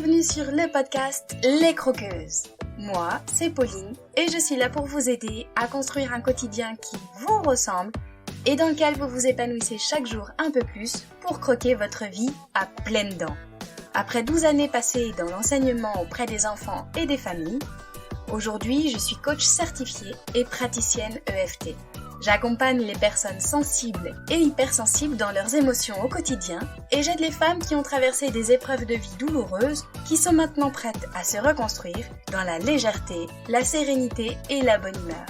Bienvenue sur le podcast Les Croqueuses. Moi, c'est Pauline et je suis là pour vous aider à construire un quotidien qui vous ressemble et dans lequel vous vous épanouissez chaque jour un peu plus pour croquer votre vie à pleines dents. Après 12 années passées dans l'enseignement auprès des enfants et des familles, aujourd'hui je suis coach certifiée et praticienne EFT. J'accompagne les personnes sensibles et hypersensibles dans leurs émotions au quotidien et j'aide les femmes qui ont traversé des épreuves de vie douloureuses qui sont maintenant prêtes à se reconstruire dans la légèreté, la sérénité et la bonne humeur.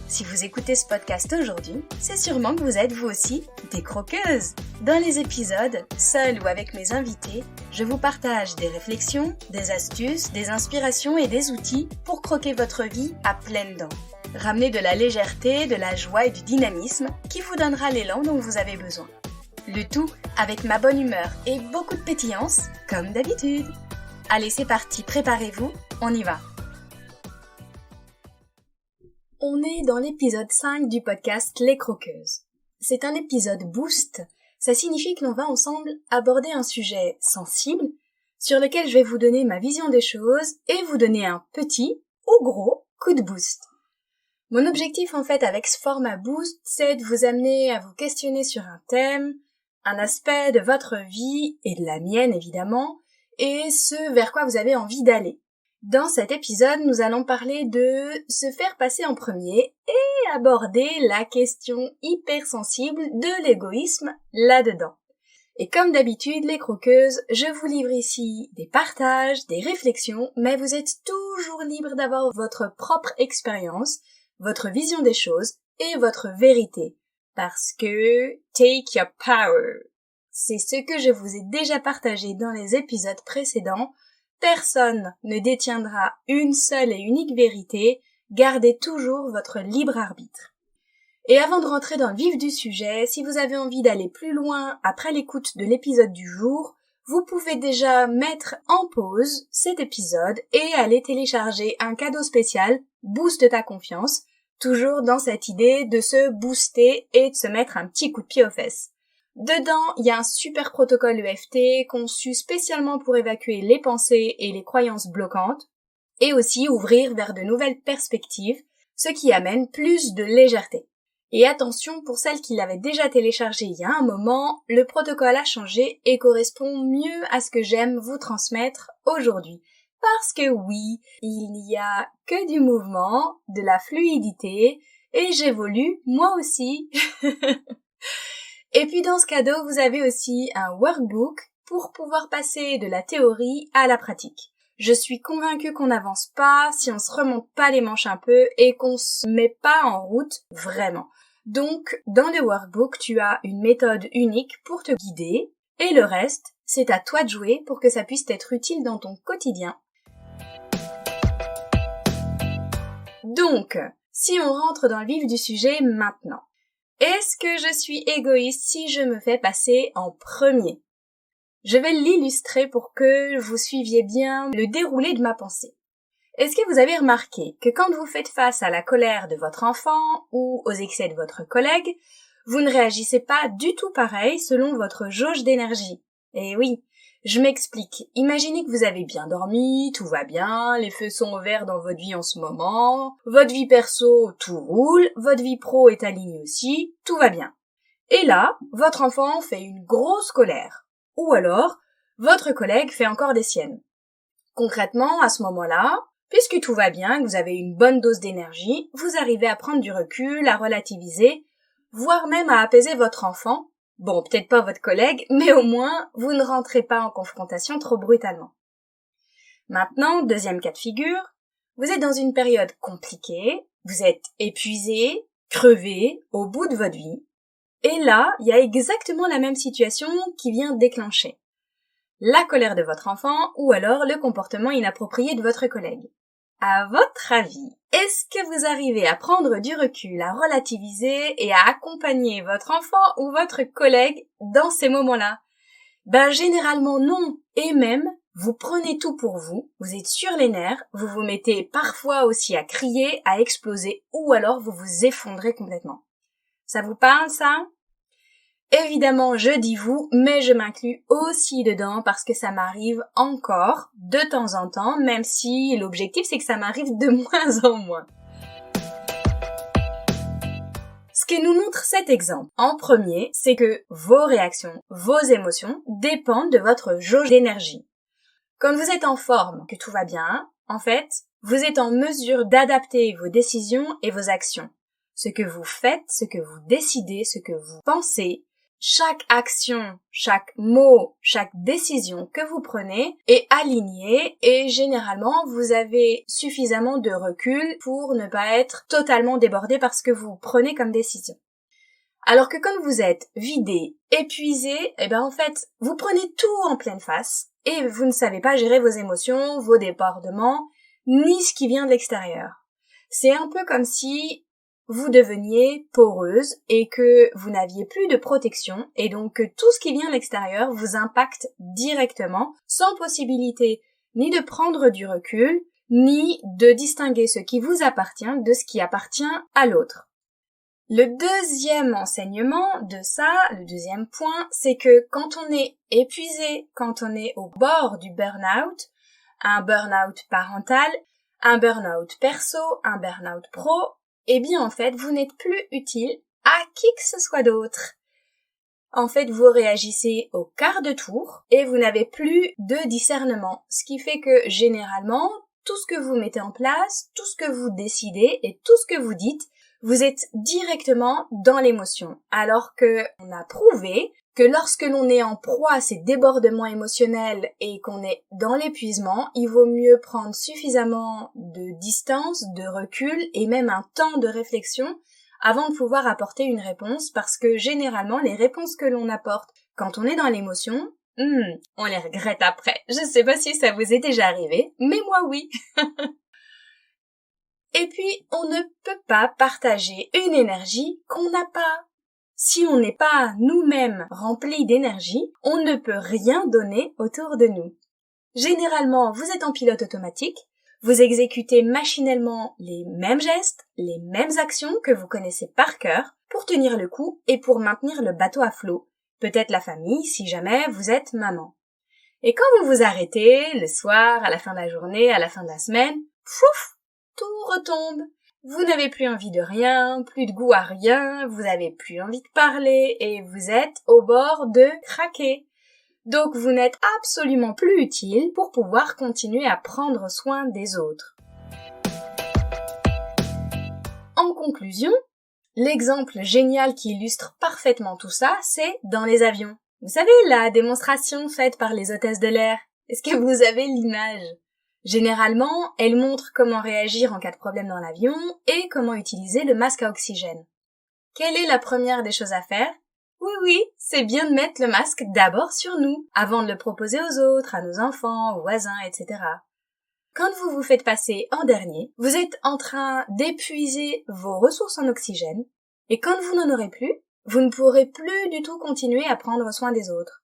Si vous écoutez ce podcast aujourd'hui, c'est sûrement que vous êtes vous aussi des croqueuses. Dans les épisodes, seule ou avec mes invités, je vous partage des réflexions, des astuces, des inspirations et des outils pour croquer votre vie à pleines dents. Ramenez de la légèreté, de la joie et du dynamisme qui vous donnera l'élan dont vous avez besoin. Le tout avec ma bonne humeur et beaucoup de pétillance, comme d'habitude. Allez, c'est parti, préparez-vous, on y va. On est dans l'épisode 5 du podcast Les Croqueuses. C'est un épisode boost, ça signifie que l'on va ensemble aborder un sujet sensible sur lequel je vais vous donner ma vision des choses et vous donner un petit ou gros coup de boost. Mon objectif en fait avec ce format boost, c'est de vous amener à vous questionner sur un thème, un aspect de votre vie et de la mienne évidemment, et ce vers quoi vous avez envie d'aller. Dans cet épisode, nous allons parler de se faire passer en premier et aborder la question hypersensible de l'égoïsme là-dedans. Et comme d'habitude, les croqueuses, je vous livre ici des partages, des réflexions, mais vous êtes toujours libre d'avoir votre propre expérience, votre vision des choses et votre vérité. Parce que take your power. C'est ce que je vous ai déjà partagé dans les épisodes précédents. Personne ne détiendra une seule et unique vérité. Gardez toujours votre libre arbitre. Et avant de rentrer dans le vif du sujet, si vous avez envie d'aller plus loin après l'écoute de l'épisode du jour, vous pouvez déjà mettre en pause cet épisode et aller télécharger un cadeau spécial Booste ta confiance, toujours dans cette idée de se booster et de se mettre un petit coup de pied aux fesses. Dedans, il y a un super protocole EFT conçu spécialement pour évacuer les pensées et les croyances bloquantes et aussi ouvrir vers de nouvelles perspectives, ce qui amène plus de légèreté. Et attention, pour celles qui l'avaient déjà téléchargé il y a un moment, le protocole a changé et correspond mieux à ce que j'aime vous transmettre aujourd'hui. Parce que oui, il n'y a que du mouvement, de la fluidité, et j'évolue moi aussi. Et puis dans ce cadeau, vous avez aussi un workbook pour pouvoir passer de la théorie à la pratique. Je suis convaincue qu'on n'avance pas si on se remonte pas les manches un peu et qu'on se met pas en route vraiment. Donc, dans le workbook, tu as une méthode unique pour te guider et le reste, c'est à toi de jouer pour que ça puisse être utile dans ton quotidien. Donc, si on rentre dans le vif du sujet maintenant, est-ce que je suis égoïste si je me fais passer en premier? Je vais l'illustrer pour que vous suiviez bien le déroulé de ma pensée. Est-ce que vous avez remarqué que quand vous faites face à la colère de votre enfant ou aux excès de votre collègue, vous ne réagissez pas du tout pareil selon votre jauge d'énergie? Eh oui, je m'explique. Imaginez que vous avez bien dormi, tout va bien, les feux sont au vert dans votre vie en ce moment, votre vie perso, tout roule, votre vie pro est alignée aussi, tout va bien. Et là, votre enfant fait une grosse colère. Ou alors, votre collègue fait encore des siennes. Concrètement, à ce moment-là, puisque tout va bien, que vous avez une bonne dose d'énergie, vous arrivez à prendre du recul, à relativiser, voire même à apaiser votre enfant. Bon, peut-être pas votre collègue, mais au moins, vous ne rentrez pas en confrontation trop brutalement. Maintenant, deuxième cas de figure, vous êtes dans une période compliquée, vous êtes épuisé, crevé, au bout de votre vie, et là, il y a exactement la même situation qui vient déclencher. La colère de votre enfant ou alors le comportement inapproprié de votre collègue. À votre avis, est-ce que vous arrivez à prendre du recul, à relativiser et à accompagner votre enfant ou votre collègue dans ces moments-là? Généralement non. Et même, vous prenez tout pour vous, vous êtes sur les nerfs, vous vous mettez parfois aussi à crier, à exploser ou alors vous vous effondrez complètement. Ça vous parle ça? Évidemment, je dis vous, mais je m'inclus aussi dedans parce que ça m'arrive encore de temps en temps, même si l'objectif c'est que ça m'arrive de moins en moins. Ce que nous montre cet exemple, en premier, c'est que vos réactions, vos émotions dépendent de votre jauge d'énergie. Quand vous êtes en forme, que tout va bien, en fait, vous êtes en mesure d'adapter vos décisions et vos actions. Ce que vous faites, ce que vous décidez, ce que vous pensez, chaque action, chaque mot, chaque décision que vous prenez est alignée et généralement vous avez suffisamment de recul pour ne pas être totalement débordé par ce que vous prenez comme décision. Alors que quand vous êtes vidé, épuisé, en fait, vous prenez tout en pleine face et vous ne savez pas gérer vos émotions, vos débordements, ni ce qui vient de l'extérieur. C'est un peu comme si vous deveniez poreuse et que vous n'aviez plus de protection et donc que tout ce qui vient de l'extérieur vous impacte directement sans possibilité ni de prendre du recul ni de distinguer ce qui vous appartient de ce qui appartient à l'autre. Le deuxième enseignement de ça, le deuxième point, c'est que quand on est épuisé, quand on est au bord du burn-out, un burn-out parental, un burn-out perso, un burn-out pro, en fait, vous n'êtes plus utile à qui que ce soit d'autre. En fait, vous réagissez au quart de tour et vous n'avez plus de discernement, ce qui fait que généralement, tout ce que vous mettez en place, tout ce que vous décidez et tout ce que vous dites, vous êtes directement dans l'émotion, alors que on a prouvé que lorsque l'on est en proie à ces débordements émotionnels et qu'on est dans l'épuisement, il vaut mieux prendre suffisamment de distance, de recul et même un temps de réflexion avant de pouvoir apporter une réponse, parce que généralement les réponses que l'on apporte quand on est dans l'émotion, on les regrette après. Je sais pas si ça vous est déjà arrivé, mais moi oui. Et puis, on ne peut pas partager une énergie qu'on n'a pas. Si on n'est pas nous-mêmes remplis d'énergie, on ne peut rien donner autour de nous. Généralement, vous êtes en pilote automatique, vous exécutez machinalement les mêmes gestes, les mêmes actions que vous connaissez par cœur pour tenir le coup et pour maintenir le bateau à flot. Peut-être la famille si jamais vous êtes maman. Et quand vous vous arrêtez, le soir, à la fin de la journée, à la fin de la semaine, pouf, tout retombe. Vous n'avez plus envie de rien, plus de goût à rien, vous n'avez plus envie de parler et vous êtes au bord de craquer. Donc vous n'êtes absolument plus utile pour pouvoir continuer à prendre soin des autres. En conclusion, l'exemple génial qui illustre parfaitement tout ça, c'est dans les avions. Vous savez, la démonstration faite par les hôtesses de l'air. Est-ce que vous avez l'image ? Généralement, elle montre comment réagir en cas de problème dans l'avion et comment utiliser le masque à oxygène. Quelle est la première des choses à faire ? Oui, c'est bien de mettre le masque d'abord sur nous, avant de le proposer aux autres, à nos enfants, aux voisins, etc. Quand vous vous faites passer en dernier, vous êtes en train d'épuiser vos ressources en oxygène, et quand vous n'en aurez plus, vous ne pourrez plus du tout continuer à prendre soin des autres.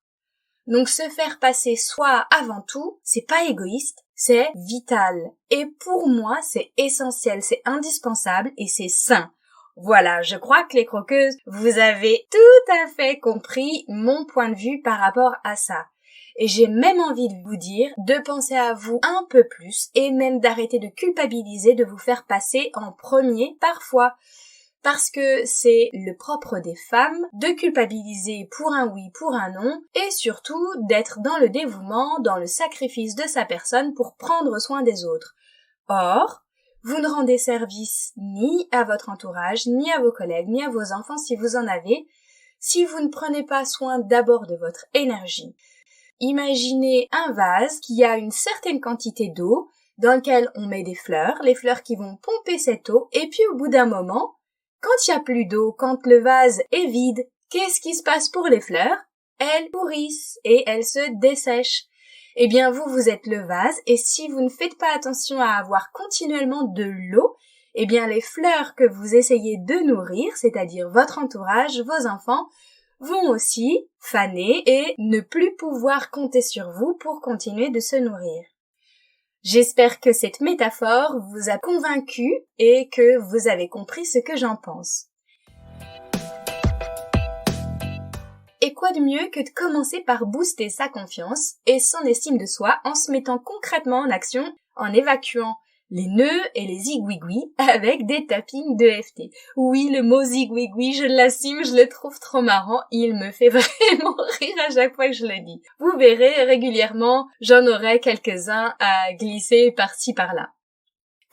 Donc se faire passer soi avant tout, c'est pas égoïste, c'est vital. Et pour moi, c'est essentiel, c'est indispensable et c'est sain. Voilà, je crois que les croqueuses, vous avez tout à fait compris mon point de vue par rapport à ça. Et j'ai même envie de vous dire de penser à vous un peu plus et même d'arrêter de culpabiliser, de vous faire passer en premier parfois. Parce que c'est le propre des femmes de culpabiliser pour un oui, pour un non, et surtout d'être dans le dévouement, dans le sacrifice de sa personne pour prendre soin des autres. Or, vous ne rendez service ni à votre entourage, ni à vos collègues, ni à vos enfants si vous en avez, si vous ne prenez pas soin d'abord de votre énergie. Imaginez un vase qui a une certaine quantité d'eau, dans lequel on met des fleurs, les fleurs qui vont pomper cette eau, et puis au bout d'un moment, quand il n'y a plus d'eau, quand le vase est vide, qu'est-ce qui se passe pour les fleurs ? Elles pourrissent et elles se dessèchent. Eh bien, vous êtes le vase et si vous ne faites pas attention à avoir continuellement de l'eau, eh bien, les fleurs que vous essayez de nourrir, c'est-à-dire votre entourage, vos enfants, vont aussi faner et ne plus pouvoir compter sur vous pour continuer de se nourrir. J'espère que cette métaphore vous a convaincu et que vous avez compris ce que j'en pense. Et quoi de mieux que de commencer par booster sa confiance et son estime de soi en se mettant concrètement en action, en évacuant les nœuds et les zigouigouis avec des tappings d'EFT. Oui, le mot zigouigoui, je l'assume, je le trouve trop marrant, il me fait vraiment rire à chaque fois que je le dis. Vous verrez, régulièrement, j'en aurai quelques-uns à glisser par-ci par-là.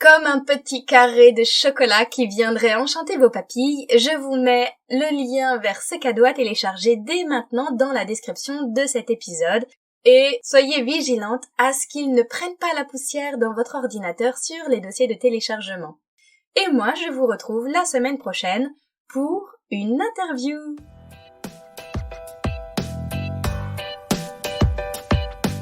Comme un petit carré de chocolat qui viendrait enchanter vos papilles, je vous mets le lien vers ce cadeau à télécharger dès maintenant dans la description de cet épisode. Et soyez vigilante à ce qu'ils ne prennent pas la poussière dans votre ordinateur sur les dossiers de téléchargement. Et moi, je vous retrouve la semaine prochaine pour une interview.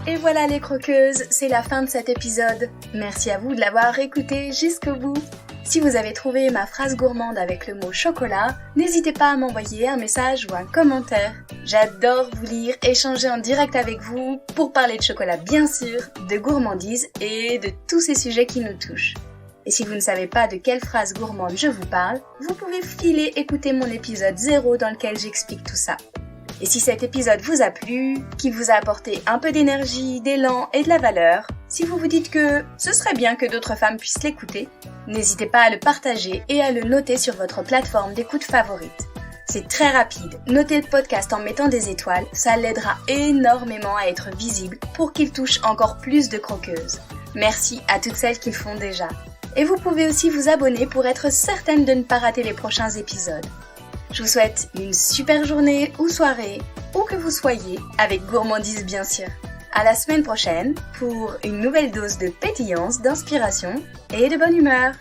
Et voilà les croqueuses, c'est la fin de cet épisode. Merci à vous de l'avoir écouté jusqu'au bout. Si vous avez trouvé ma phrase gourmande avec le mot chocolat, n'hésitez pas à m'envoyer un message ou un commentaire. J'adore vous lire, échanger en direct avec vous pour parler de chocolat bien sûr, de gourmandise et de tous ces sujets qui nous touchent. Et si vous ne savez pas de quelle phrase gourmande je vous parle, vous pouvez filer écouter mon épisode 0 dans lequel j'explique tout ça. Et si cet épisode vous a plu, qu'il vous a apporté un peu d'énergie, d'élan et de la valeur, si vous vous dites que ce serait bien que d'autres femmes puissent l'écouter, n'hésitez pas à le partager et à le noter sur votre plateforme d'écoute favorite. C'est très rapide, notez le podcast en mettant des étoiles, ça l'aidera énormément à être visible pour qu'il touche encore plus de croqueuses. Merci à toutes celles qui le font déjà. Et vous pouvez aussi vous abonner pour être certaine de ne pas rater les prochains épisodes. Je vous souhaite une super journée ou soirée, où que vous soyez, avec gourmandise bien sûr. À la semaine prochaine pour une nouvelle dose de pétillance, d'inspiration et de bonne humeur.